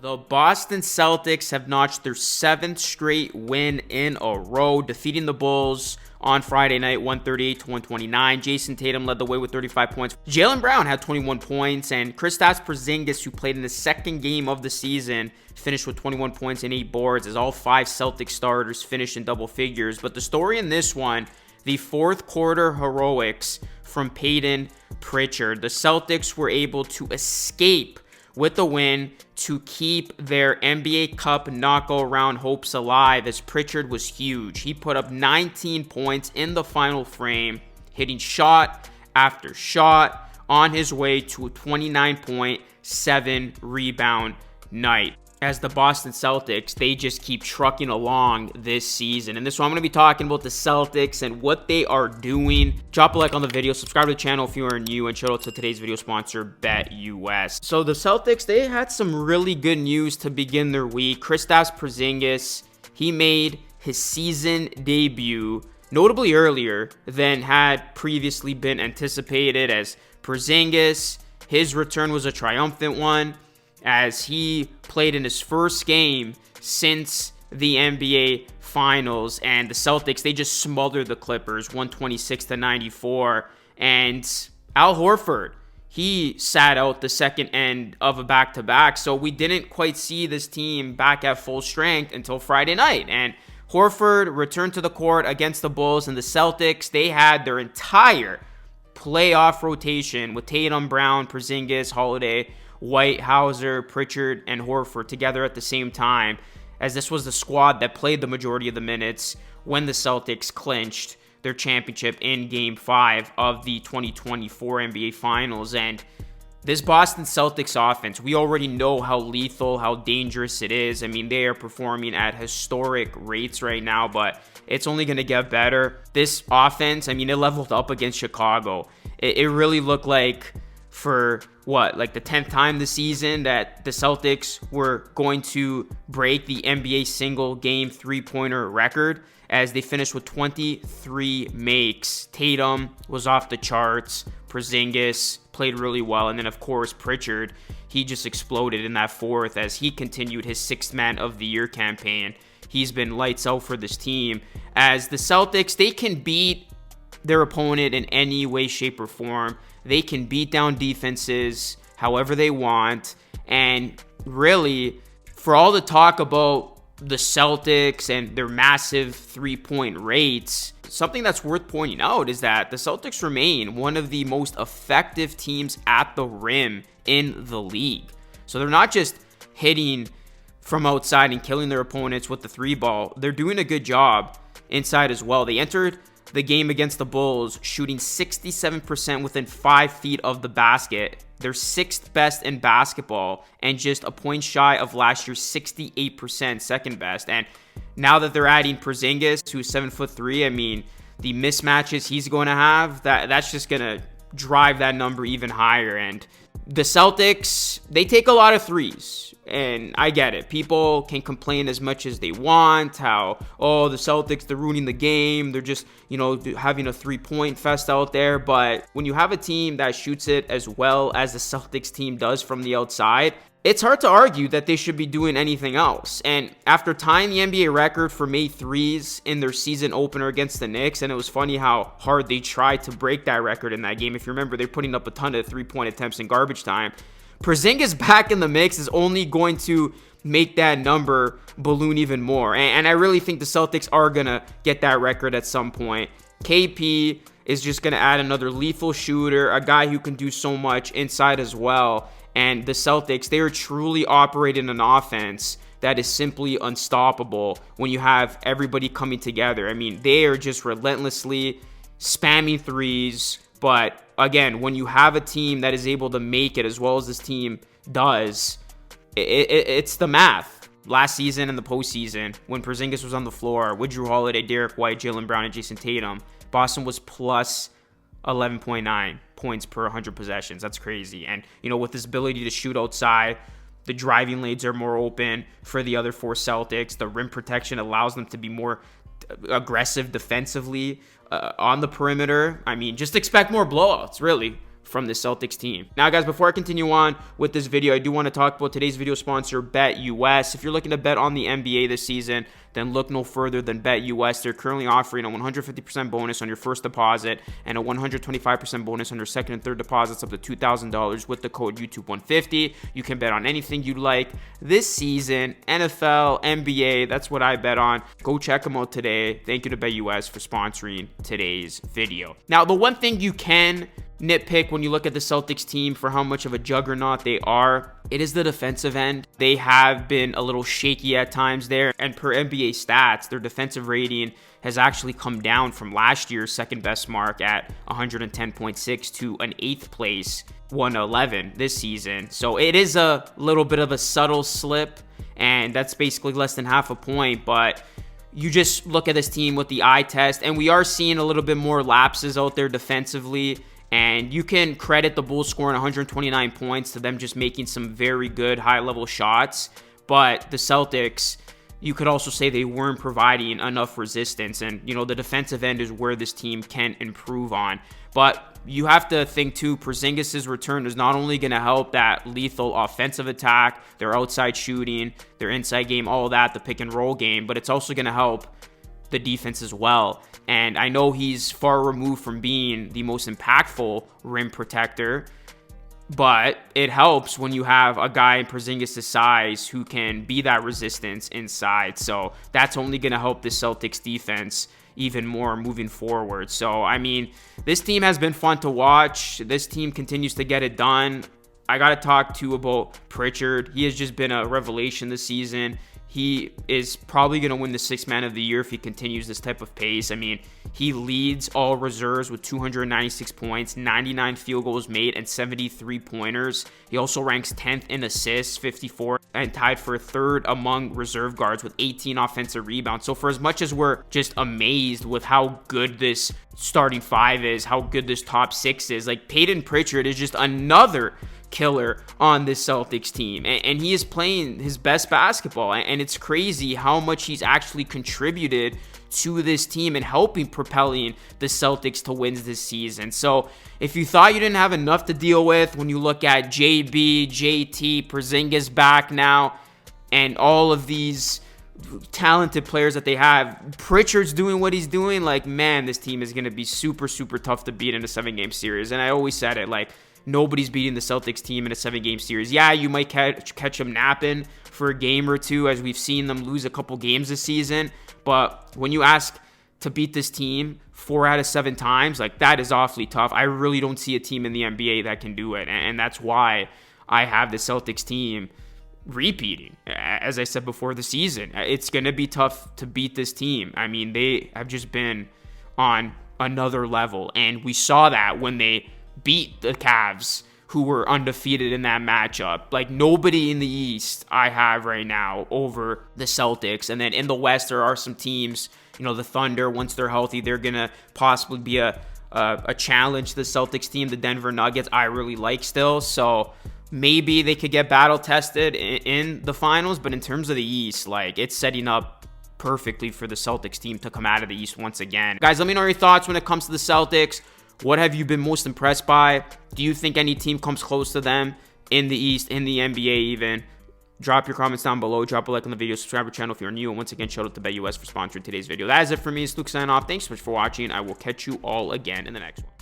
The Boston Celtics have notched their 7th straight win in a row, defeating the Bulls on Friday night, 138 to 129. Jason Tatum led the way with 35 points. Jaylen Brown had 21 points, and Kristaps Porzingis, who played in the second game of the season, finished with 21 points and 8 boards, as all 5 Celtics starters finished in double figures. But the story in this one, the fourth quarter heroics from Peyton Pritchard. The Celtics were able to escape with the win to keep their NBA Cup knockout round hopes alive, as Pritchard was huge. He put up 19 points in the final frame, hitting shot after shot on his way to a 29.7 rebound night. As the Boston Celtics, they just keep trucking along this season. And this one, I'm going to be talking about the Celtics and what they are doing. Drop a like on the video, subscribe to the channel if you are new, and shout out to today's video sponsor, BetUS. So the Celtics, they had some really good news to begin their week. Kristaps Porzingis, he made his season debut notably earlier than had previously been anticipated, as Porzingis, his return was a triumphant one, as he played in his first game since the NBA Finals, and the Celtics, they just smothered the Clippers 126 to 94. And Al Horford, he sat out the second end of a back-to-back, so we didn't quite see this team back at full strength until Friday night. And Horford returned to the court against the Bulls, and the Celtics, they had their entire playoff rotation with Tatum, Brown, Porzingis, Holiday, White, Hauser, Pritchard, and Horford together at the same time, as this was the squad that played the majority of the minutes when the Celtics clinched their championship in Game 5 of the 2024 NBA Finals. And this Boston Celtics offense, we already know how lethal, how dangerous it is. I mean, they are performing at historic rates right now, but it's only going to get better. This offense, I mean, it leveled up against Chicago. It really looked like, for like the 10th time this season, that the Celtics were going to break the NBA single game three-pointer record, as they finished with 23 makes. Tatum was off the charts. Porzingis played really well. And then, of course, Pritchard, he just exploded in that fourth as he continued his sixth man of the year campaign. He's been lights out for this team, as the Celtics, they can beat their opponent in any way, shape, or form. They can beat down defenses however they want. And really, for all the talk about the Celtics and their massive three-point rates, something that's worth pointing out is that the Celtics remain one of the most effective teams at the rim in the league. So they're not just hitting from outside and killing their opponents with the three ball. They're doing a good job inside as well. They entered the game against the Bulls shooting 67% within 5 feet of the basket. They're 6th best in basketball and just a point shy of last year's 68% second best. And now that they're adding Porzingis, who's 7'3", I mean, the mismatches he's going to have, that's just going to drive that number even higher. And the Celtics, they take a lot of threes, and I get it. People can complain as much as they want, how, oh, the Celtics, they're ruining the game. They're just, having a three-point fest out there. But when you have a team that shoots it as well as the Celtics team does from the outside, it's hard to argue that they should be doing anything else. And after tying the NBA record for made threes in their season opener against the Knicks, and it was funny how hard they tried to break that record in that game. If you remember, they're putting up a ton of three-point attempts in garbage time. Porzingis back in the mix is only going to make that number balloon even more. And I really think the Celtics are going to get that record at some point. KP is just going to add another lethal shooter, a guy who can do so much inside as well. And the Celtics, they are truly operating an offense that is simply unstoppable when you have everybody coming together. I mean, they are just relentlessly spamming threes. But again, when you have a team that is able to make it as well as this team does, it's the math. Last season in the postseason, when Porzingis was on the floor with Drew Holiday, Derek White, Jaylen Brown, and Jason Tatum, Boston was plus 11.9 points per 100 possessions. That's crazy. And, with this ability to shoot outside, the driving lanes are more open for the other four Celtics. The rim protection allows them to be more aggressive defensively on the perimeter. I mean, just expect more blowouts, really, from the Celtics team. Now, guys, before I continue on with this video, I do want to talk about today's video sponsor, BetUS. If you're looking to bet on the NBA this season, then look no further than BetUS. They're currently offering a 150% bonus on your first deposit and a 125% bonus on your second and third deposits up to $2,000 with the code YouTube150. You can bet on anything you like this season, NFL, NBA. That's what I bet on. Go check them out today. Thank you to BetUS for sponsoring today's video. Now, the one thing you can nitpick when you look at the Celtics team for how much of a juggernaut they are, it is the defensive end. They have been a little shaky at times there, and per NBA stats, their defensive rating has actually come down from last year's second best mark at 110.6 to an 8th place 111 this season. So it is a little bit of a subtle slip, and that's basically less than half a point, but you just look at this team with the eye test, and we are seeing a little bit more lapses out there defensively. And you can credit the Bulls scoring 129 points to them just making some very good high-level shots. But the Celtics, you could also say they weren't providing enough resistance. And, you know, the defensive end is where this team can improve on. But you have to think, too, Porzingis' return is not only going to help that lethal offensive attack, their outside shooting, their inside game, all of that, the pick-and-roll game, but it's also going to help the defense as well. And I know he's far removed from being the most impactful rim protector, but it helps when you have a guy in Porzingis' size who can be that resistance inside. So that's only going to help the Celtics defense even more moving forward. So, I mean, this team has been fun to watch. This team continues to get it done. I got to talk too about Pritchard. He has just been a revelation this season. He is probably going to win the Sixth Man of the Year if he continues this type of pace. I mean, he leads all reserves with 296 points, 99 field goals made, and 73 pointers. He also ranks 10th in assists, 54, and tied for 3rd among reserve guards with 18 offensive rebounds. So for as much as we're just amazed with how good this starting 5 is, how good this top 6 is, like Peyton Pritchard is just another killer on this Celtics team, and he is playing his best basketball, and it's crazy how much he's actually contributed to this team and helping propelling the Celtics to wins this season. So if you thought you didn't have enough to deal with when you look at JB, JT, Porzingis back now, and all of these talented players that they have, Pritchard's doing what he's doing, like, man, this team is going to be super, super tough to beat in a 7-game series. And I always said it, like, nobody's beating the Celtics team in a 7-game series. Yeah, you might catch them napping for a game or two, as we've seen them lose a couple games this season. But when you ask to beat this team 4 out of 7 times, like, that is awfully tough. I really don't see a team in the NBA that can do it. And that's why I have the Celtics team repeating. As I said before the season, it's going to be tough to beat this team. I mean, they have just been on another level. And we saw that when they beat the Cavs, who were undefeated in that matchup. Like, nobody in the East I have right now over the Celtics. And then in the West, there are some teams, you know, the Thunder, once they're healthy, they're going to possibly be a challenge to the Celtics team. The Denver Nuggets, I really like still. So maybe they could get battle tested in the finals. But in terms of the East, like, it's setting up perfectly for the Celtics team to come out of the East once again. Guys, let me know your thoughts when it comes to the Celtics. What have you been most impressed by? Do you think any team comes close to them in the East, in the NBA even? Drop your comments down below. Drop a like on the video. Subscribe to the channel if you're new. And once again, shout out to BetUS for sponsoring today's video. That is it for me. It's Luke signing off. Thanks so much for watching. I will catch you all again in the next one.